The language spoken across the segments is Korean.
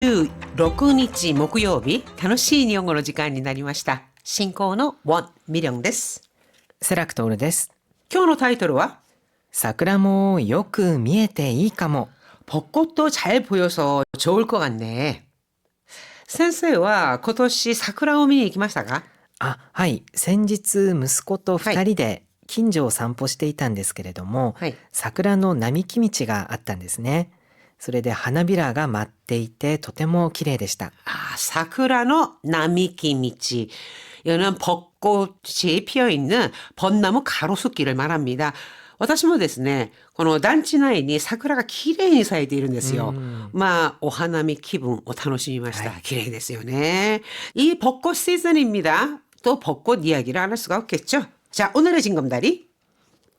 16日木曜日、楽しい日本語の時間になりました。進行のウォン・ミリョンです。セラクトールです。今日のタイトルは桜もよく見えていいかも。벚꽃도 잘 보여서 좋을 것 같네. 先生は今年桜を見に行きましたか？はい。先日息子と2人で近所を散歩していたんですけれども、はい。桜の並木道があったんですね。それで花びらが舞っていてとても綺麗でした。사쿠라의 나미키미치. 이거는 벚꽃이 피어있는 벚나무 가로수길을 말합니다. 私もですね、この団地内に桜が綺麗に咲いているんですよ。お花見気分を楽しみました。綺麗ですよね。이 벚꽃 시즌입니다. 또 벚꽃 이야기를 안 할 수가 없겠죠. 자, 오늘의 징검다리.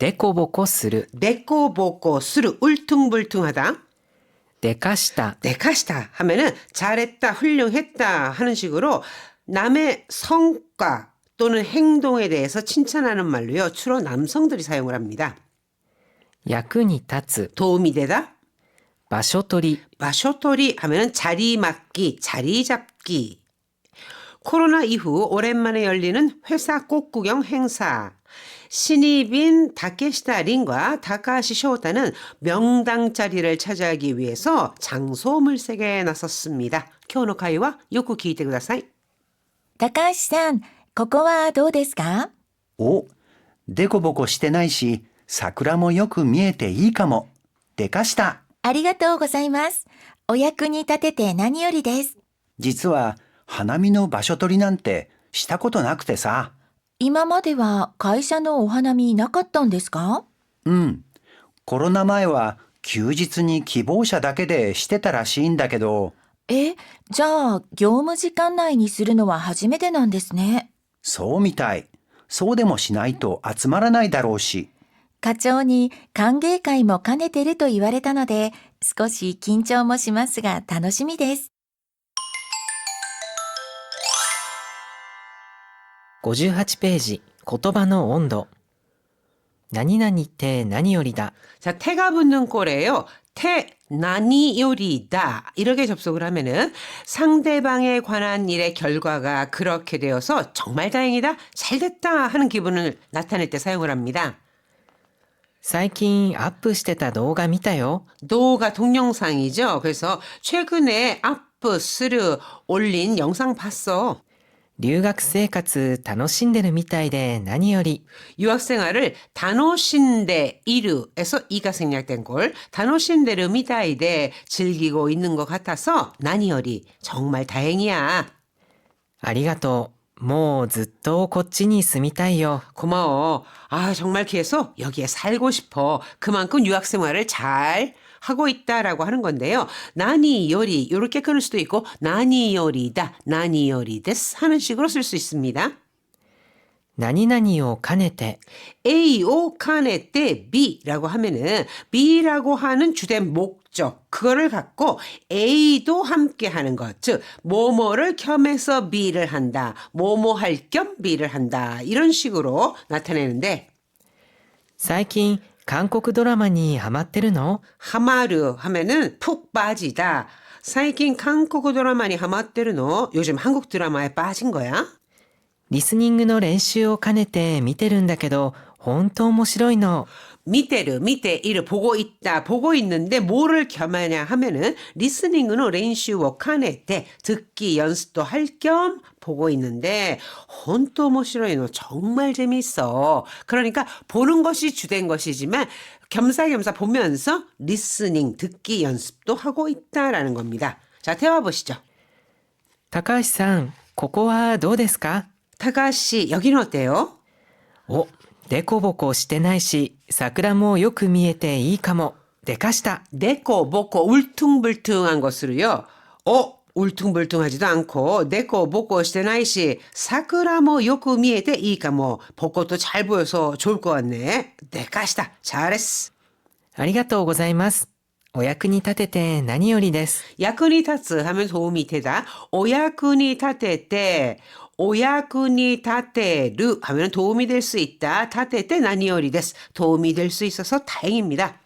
でこぼこする。 데코보코 스루 울퉁불퉁하다. でかした。 데카시타 하면은 잘했다, 훌륭했다 하는 식으로 남의 성과 또는 행동에 대해서 칭찬하는 말로요. 주로 남성들이 사용을 합니다. 役に立つ。 도움이 되다. 場所取り。 마쇼토리 하면은 자리 맡기, 자리 잡기. 코로나 이후 오랜만에 열리는 회사 꽃구경 행사. 신입인 다케시타 린과 다카시 쇼타는 명당 자리를 차지하기 위해서 장소 물색에 나섰습니다. 今日の会話よく聞いてください。高橋さん、ここはどうですか？お、でこぼこしてないし、桜もよく見えていいかも。でかした。ありがとうございます。お役に立てて何よりです。実は花見の場所取りなんてしたことなくてさ。今までは会社のお花見なかったんですか？うん。コロナ前は休日に希望者だけでしてたらしいんだけど。じゃあ業務時間内にするのは初めてなんですね。そうみたい。そうでもしないと集まらないだろうし。課長に歓迎会も兼ねてると言われたので、少し緊張もしますが楽しみです。58ページ、言葉の温度。何々って何よりだ。 자, 태가 붙는 꼴이에요. 태, 나니 요리다. 이렇게 접속을 하면은 상대방에 관한 일의 결과가 그렇게 되어서 정말 다행이다, 잘됐다 하는 기분을 나타낼 때 사용을 합니다. 最近アップしてた動画見たよ。 노가 동영상이죠. 그래서 최근에 아프, 스르 올린 영상 봤어. 留学生活楽しんでるみたいで何より。 유학생활을 다노신데 이르에서 이가 생략된 꼴, 다노신데르 미다이데 즐기고 있는 것 같아서 나니어리 정말 다행이야. ありがとう。もうずっとこっちに住みたいよ。 고마워. 정말 계속 여기에 살고 싶어. 그만큼 유학생활을 잘 하고 있다라고 하는 건데요. 나니요리 이렇게 끊을 수도 있고 나니요리다, 나니요리데스 하는 식으로 쓸 수 있습니다. 何々を兼ねて。 A오 카네테 B라고 하면은 B라고 하는 주된 목적 그거를 갖고 A도 함께 하는 것, 즉 뭐뭐를 겸해서 B를 한다, 뭐뭐 할 겸 B를 한다 이런 식으로 나타내는데 最近韓国ドラマにハマってるの？ 하마르 하면은 푹 빠지다.最近 한국 드라마니 하마테르노. 요즘 한국 드라마에 빠진 거야? リスニングの練習を兼ねて見てるんだけど、本当面白いの。 미테르, 미테, 이를 보고 있다, 보고 있는데 뭐를 겸하냐 하면은 리스닝은 렌슈워 카네테, 듣기 연습도 할 겸 보고 있는데 혼또 모시로이노 정말 재밌어. 그러니까 보는 것이 주된 것이지만 겸사겸사 보면서 리스닝, 듣기 연습도 하고 있다라는 겁니다. 자, 대화 보시죠. 高橋さん、ここはどうですか？ 타카씨, 여기는 어때요? お、でこぼこしてないし、桜もよく見えていいかも。でかした。 내꺼, 먹고, 울퉁불퉁한 것으로요. 울퉁불퉁하지도 않고, 내꺼, 먹고, 시대나이시, 사쿠라모 요쿠 미에테 이까모, 벚꽃도 잘 보여서 좋을 것 같네. 내까시다. 잘했어. ありがとうございます。お役に立てて何よりです。 야쿠니 타츠 하면 도움이 되다. 오야쿠니 타테테, 오야쿠니 타테르 하면 도움이 될 수 있다. 타테테 나니오리 데스. 도움이 될 수 있어서 다행입니다.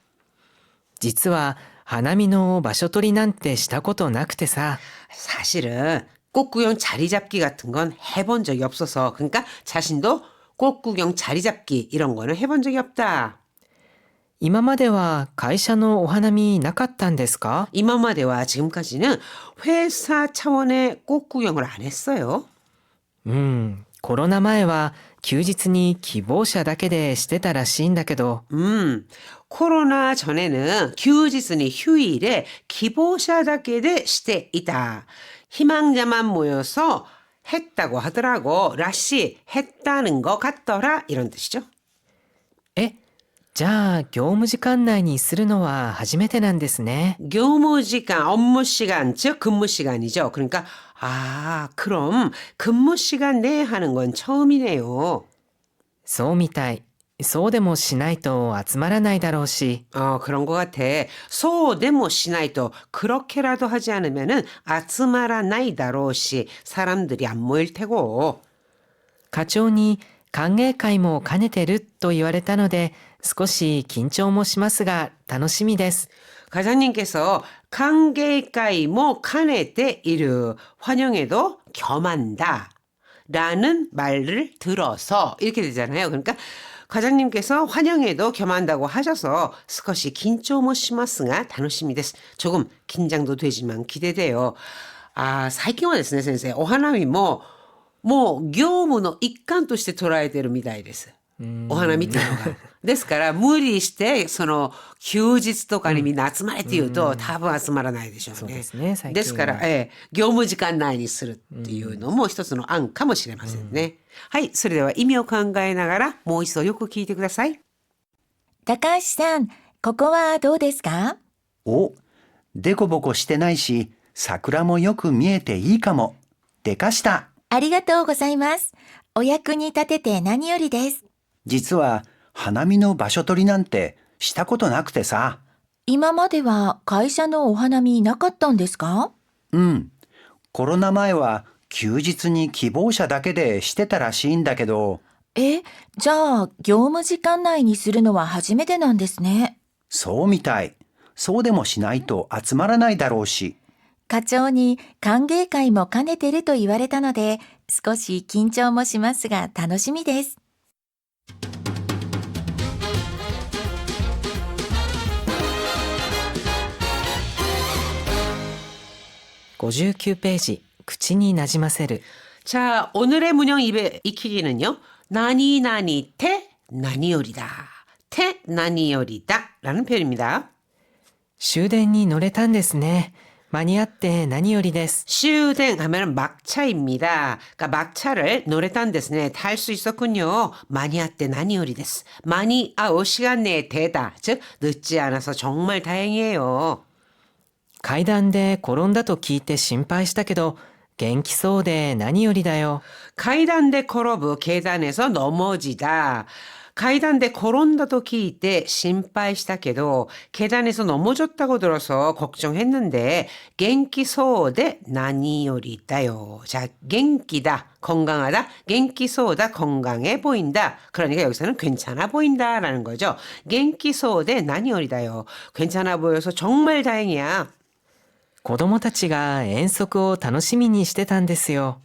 実は花見の場所取りなんてしたことなくてさ。 사실은 꽃구경 자리 잡기 같은 건 해본 적이 없어서 그러니까 자신도 꽃구경 자리 잡기 이런 거는 해본 적이 없다. 今までは会社のお花見なかったんですか？ 이맘마대와 지금까지는 회사 차원의 꽃구경을 안 했어요. コロナ前は休日に希望者だけでしてたらしいんだけど、 코로나 전에는 휴지스니 휴일에 기보샤다케데 시대 있다. 희망자만 모여서 했다고 하더라고. 라씨 했다는 것 같더라 이런 뜻이죠. じゃあ業務時間内にするのは初めてなんですね。 교무시간, 업무시간, 즉 근무시간이죠. 그러니까 그럼 근무시간 내에 하는 건 처음이네요. そうみたい。そうでもしないと集まらないだろうし。 그런 것 같아. 소데모 시나이도 그렇게라도 하지 않으면은 아츠마라나이다로시 사람들이 안 모일 테고. 課長に歓迎会も兼ねてると言われたので少し緊張もしますが楽しみです。 과장님께서歓迎会뭐 칸에때 이르 환영에도 겸한다 라는 말을 들어서 이렇게 되잖아요. 그러니까 과장님께서 환영에도 겸한다고 하셔서 스컷이 긴張もしますが 楽しみです. 조금 긴장도 되지만 기대돼요. 最近はですね先生お花見も業務の一環として捉えてるみたいです。お花見っていうのが。ですから無理してその休日とかにみんな集まれって言うと多分集まらないでしょうね。そうですね、最近は。ですから、業務時間内にするっていうのも一つの案かもしれませんね。はい、それでは意味を考えながらもう一度よく聞いてください。高橋さん、ここはどうですか？お、でこぼこしてないし、桜もよく見えていいかも。でかした。ありがとうございます。お役に立てて何よりです。実は花見の場所取りなんてしたことなくてさ。今までは会社のお花見なかったんですか？コロナ前は休日に希望者だけでしてたらしいんだけど。じゃあ業務時間内にするのは初めてなんですね。そうみたい。そうでもしないと集まらないだろうし。課長に歓迎会も兼ねてると言われたので少し緊張もしますが楽しみです。59ページ、口になじませる。 자, 오늘의 문형 입에 익히기는요. 나니나니 테 나니요리다. 테 나니요리다 라는 표현입니다. 終電に乗れたんですね。間に合って何よりです。 슈댕 하면 막차입니다. 그러니까 막차를 노래탄ですね. 탈 수 있었군요. 많이 왔대 나니요리です. 많이 시간 내에 되다. 즉 늦지 않아서 정말 다행이에요. 階段で転んだと聞いて心配したけど元気そうで何よりだよ。 階段で 걸어부 계단에서 넘어지다. 階段で 걸은다도 기이때 심파이시다케도 계단에서 넘어졌다고 들어서 걱정했는데 겐키소데 나니요리다요. 자, 겐키다 건강하다, 겐키소다 건강해 보인다. 그러니까 여기서는 괜찮아 보인다라는 거죠. 겐키소데 나니요리다요. 괜찮아 보여서 정말 다행이야. 子供たちが遠足を楽しみにしてたんですよ。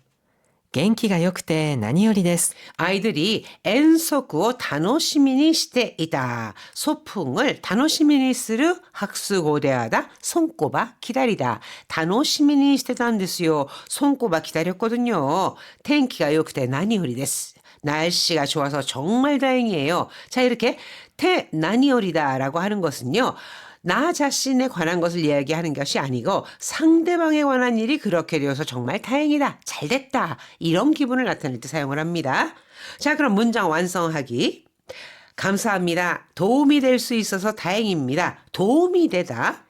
元気が良くて何よりです。 아이들이 엔소쿠を 楽しみにしていた. 소풍을 楽しみにする 학수고대하다. 손꼽아 기다리다. 楽しみにしてたんですよ. 손꼽아 기다렸거든요.天気が 良くて何よりです. 날씨가 좋아서 정말 다행이에요. 자, 이렇게 테 나니요리다라고 하는 것은요. 나 자신에 관한 것을 이야기하는 것이 아니고 상대방에 관한 일이 그렇게 되어서 정말 다행이다. 잘됐다. 이런 기분을 나타낼 때 사용을 합니다. 자, 그럼 문장 완성하기. 감사합니다. 도움이 될 수 있어서 다행입니다. 도움이 되다.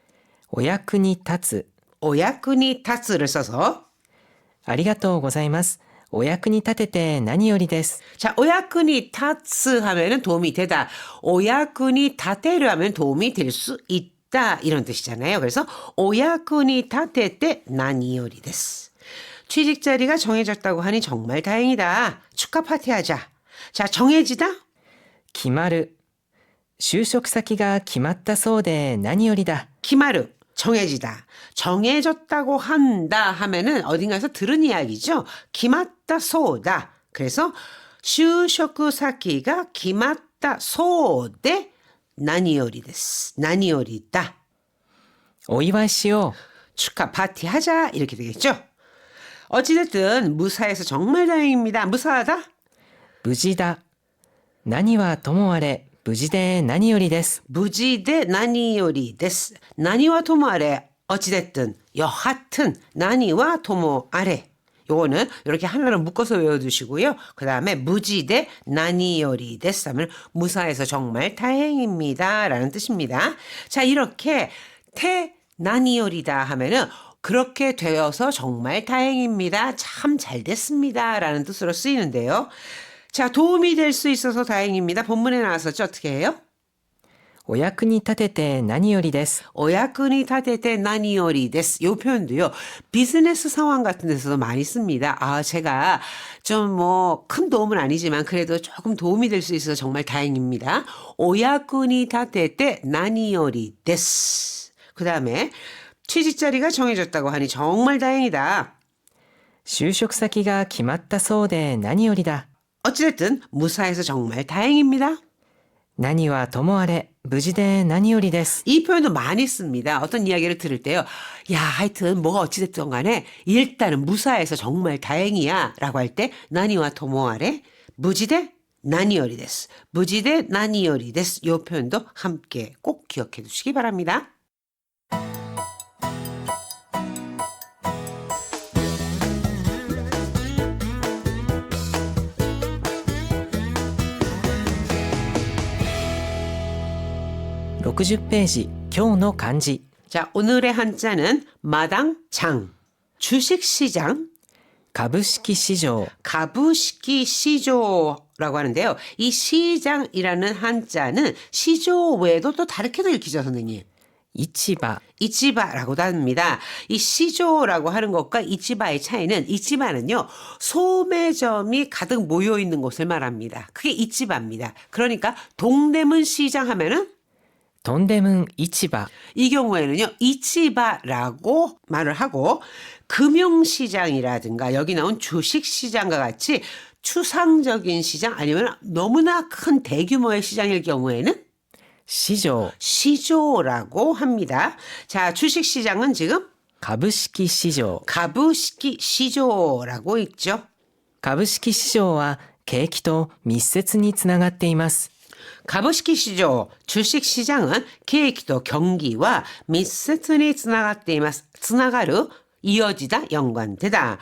お役に立つ。 오야쿠니 타츠를 써서 ありがとうございます。お役に立てて何よりです。 자, 오야쿠니 타츠 하면은 도움이 되다. 오야쿠니 타테르 하면 도움이 될 수 있다. 이런 뜻이잖아요. 그래서 오야쿠니 타테테 나니요리 데스. 취직 자리가 정해졌다고 하니 정말 다행이다. 축하 파티하자. 자, 정해지다. 決まる。就職先が決まったそうで何よりだ. 기마르 정해지다. 정해졌다고 한다 하면은 어딘가에서 들은 이야기죠. 기맞다 소다. 그래서 슈쇼쿠사키가 기맞다 소데 나니요리 데스. 나니요리다. お祝いしよ 축하 파티 하자 이렇게 되겠죠. 어찌됐든 무사해서 정말 다행입니다. 무사하다? う. 無事だ. 何はともあれ無事で何よりです. 무지대 나니요리 데스. 나니와 토모 아래 어찌됐든 여하튼 나니와 토모 아래 요거는 이렇게 하나로 묶어서 외워두시고요. 그 다음에 무지대 나니요리 데스 하면 무사해서 정말 다행입니다 라는 뜻입니다. 자 이렇게 태 나니요리다 하면은 그렇게 되어서 정말 다행입니다. 참 잘 됐습니다 라는 뜻으로 쓰이는데요. 자 도움이 될 수 있어서 다행입니다. 본문에 나왔었죠. 어떻게 해요? お役に立てて何よりです. 오야쿠니 타테테 나니요리 데스. 요 표현도요. 비즈니스 상황 같은 데서도 많이 씁니다. 아, 제가 좀 뭐 큰 도움은 아니지만 그래도 조금 도움이 될 수 있어서 정말 다행입니다. 오야쿠니 타테테 나니요리 데스. 그다음에 취직 자리가 정해졌다고 하니 정말 다행이다. 就職先が決まったそうで何よりだ. 어찌됐든 무사해서 정말 다행입니다. 何はともあれ無事で何よりです. 이 표현도 많이 씁니다. 어떤 이야기를 들을 때요. 야, 하여튼 뭐가 어찌됐든 간에 일단은 무사해서 정말 다행이야 라고 할 때 나니와 토모아레 무지대 나니요리 데스. 무지대 나니요리 데스. 이 표현도 함께 꼭 기억해 두시기 바랍니다. (60 ページ) 今日の漢字. 자, 오늘의 한자는 마당장, 주식시장, 株式市場 가부시키 시조라고 하는데요. 이 시장이라는 한자는 시조 외에도 또 다르게도 읽히죠, 선생님. 市場 이치바라고도 합니다. 이 시조라고 하는 것과 이치바의 차이는 이치바는요. 소매점이 가득 모여 있는 곳을 말합니다. 그게 이치바입니다. 그러니까 동대문 시장 하면은 トンデムン市場 이 경우에는요. 이치바라고 말을 하고 금융시장이라든가 여기 나온 주식시장과 같이 추상적인 시장 아니면 너무나 큰 대규모의 시장일 경우에는 市場 시조라고 합니다. 자, 주식시장은 지금 株式市場 가부시키 시조라고 있죠. 株式市場は景気と密接につながっています. 가부시키 시조, 주식시장은 계획도 경기와密接に つながる, 이어지다, 연관되다.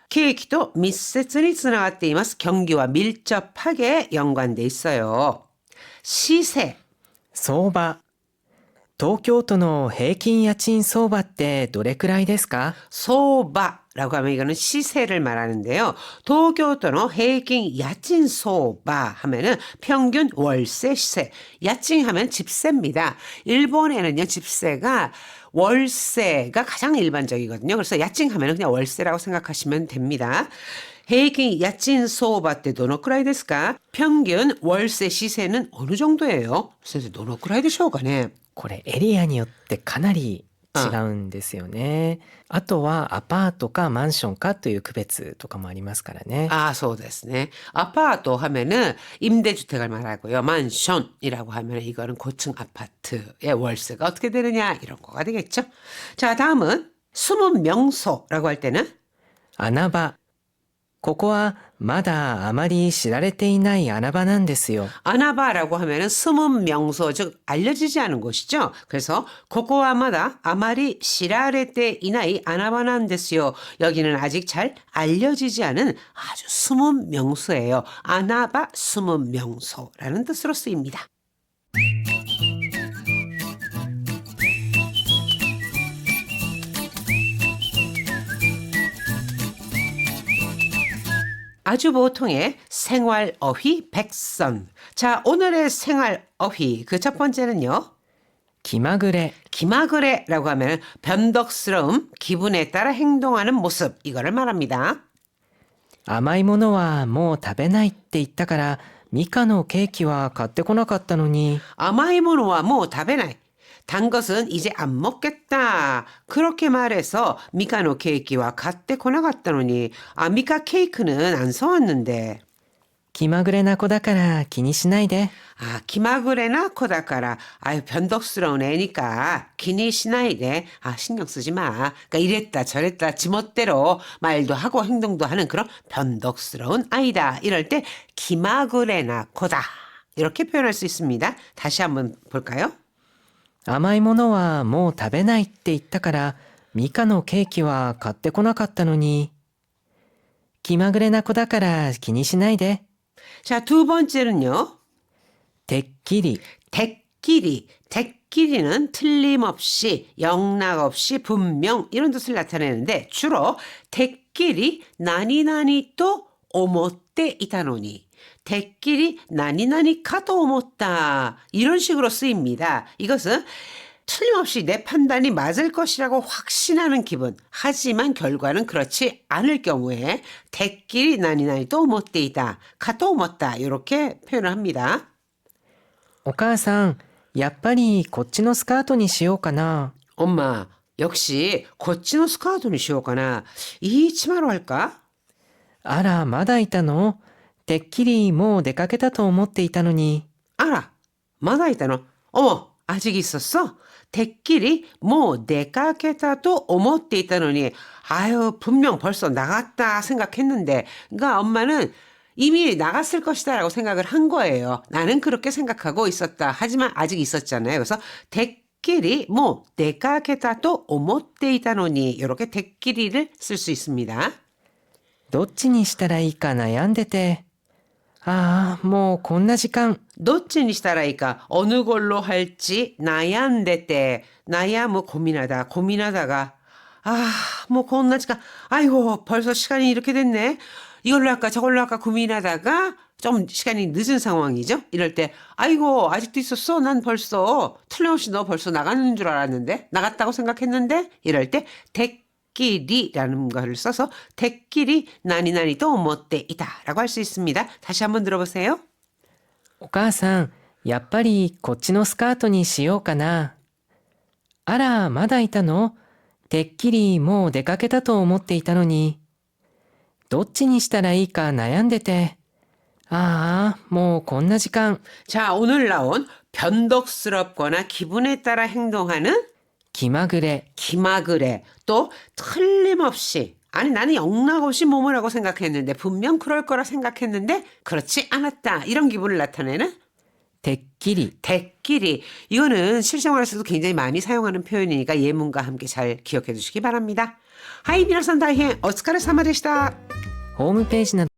계획도密接に つながっています. 경기와 밀접하게 연관돼 있어요. 시세, 相場東京都の平均家賃相場ってどれくらいですか? 소바라고 하면 이거는 시세를 말하는데요. 도쿄도의平均 야친 소바 하면은 평균 월세 시세. 야친 하면 집세입니다. 일본에는요 집세가 월세가 가장 일반적이거든요. 그래서 야친 하면은 그냥 월세라고 생각하시면 됩니다. 平均 야친 소바 때 どのくらいですか? 평균 월세 시세는 어느 정도예요? 선생님 どのくらいでしょうかね?これエリアによってかなり違うんですよね。あとはアパートかマンションかという区別とかもありますからね。 아, そうですね. 아파트 하면은 임대주택을 말하고요. 만션이라고 하면 이거는 고층 아파트의 월세가 어떻게 되느냐 이런 거가 되겠죠. 자, 다음은 숨은 명소라고 할 때는 穴場ここはまだあまり知られていない穴場なんですよ. 아나바라고 하면은 숨은 명소, 즉 알려지지 않은 곳이죠. 그래서 코코와마다 아마리 시라레테 이나이 아나바난 데스요. 여기는 아직 잘 알려지지 않은 아주 숨은 명소예요. 아나바 숨은 명소라는 뜻으로 쓰입니다. 아주 보통의 생활 어휘 백선. 자, 오늘의 생활 어휘 그 첫 번째는요. 気まぐれ 기마그레라고 하면 변덕스러움, 기분에 따라 행동하는 모습 이거를 말합니다. 甘いものはもう食べないって言ったからミカのケーキは買ってこなかったのに 아마이모노와 뭐 다베나이. 단 것은 이제 안 먹겠다. 그렇게 말해서 미카노 케이크와 갖대 고나갔다노니 미카 케이크는 안 사왔는데. 気まぐれな子だから気にしないで 기마그레나 코다카라. 아유 변덕스러운 애니까 기니 시나이데. 신경 쓰지 마. 그러니까 이랬다 저랬다 지멋대로 말도 하고 행동도 하는 그런 변덕스러운 아이다. 이럴 때 기마그레나 코다. 이렇게 표현할 수 있습니다. 다시 한번 볼까요? 甘いものはもう食べないって言ったからミカのケーキは買ってこなかったのに気まぐれな子だから気にしないで 자, 두 번째는요. てっきり 대끼리. 대끼리는 틀림없이, 영락없이, 분명 이런 뜻을 나타내는데 주로 대끼리 나니나니 또 오모떼 이타노니 대끼리 나니나니 카도 오모따 이런 식으로 쓰입니다. 이것은 틀림없이 내 판단이 맞을 것이라고 확신하는 기분. 하지만 결과는 그렇지 않을 경우에 대끼리 나니나니 또 오모떼이다. 카도 오모따 이렇게 표현을 합니다. お母さんやっぱりこっちのスカートにしようかな 엄마, 역시 고치노 스카우트니 시오까나 이 치마로 할까? あらまだいたのてっきりもう出かけたと思っていたのに 알아. 마다 있다노. 어머, 아직 있었어? 대끼리 뭐 내가게다도 오모때 있다노니 아유 분명 벌써 나갔다 생각했는데 그러니까 엄마는 이미 나갔을 것이다라고 생각을 한 거예요. 나는 그렇게 생각하고 있었다. 하지만 아직 있었잖아요. 그래서 대끼리 뭐 내가게다도 오모때 있다노니 이렇게 대끼리를 쓸 수 있습니다. どっちにしたらいいか悩んでてああもうこんな時間 도찌니 시다라이까 어느 걸로 할지 나얀데 때 나야 뭐 고민하다가 뭐 겁나지가 아이고 벌써 시간이 이렇게 됐네 이걸로 할까 저걸로 할까 고민하다가 좀 시간이 늦은 상황이죠. 이럴 때 아이고 아직도 있었어 난 벌써 틀림없이 너 벌써 나가는 줄 알았는데 나갔다고 생각했는데 이럴 때 대끼리라는 것을 써서 대끼리 나니나니 또 못돼 이다라고 할 수 있습니다. 다시 한번 들어보세요. お母さんやっぱりこっちのスカートにしようかなあらまだいたのてっきりもう出かけたと思っていたのにどっちにしたらいいか悩んでてああもうこんな時間 자, 오늘 나온 변덕스럽거나 기분에 따라 행동하는 気まぐれ 기마그레 또 틀림없이 아니 나는 영락없이 뭐뭐라고 생각했는데 분명 그럴 거라 생각했는데 그렇지 않았다 이런 기분을 나타내는 てっきり 대끼리 이거는 실생활에서도 굉장히 많이 사용하는 표현이니까 예문과 함께 잘 기억해 주시기 바랍니다. 하이 미나산 다이헨 오츠카레 사마でしたホームページなど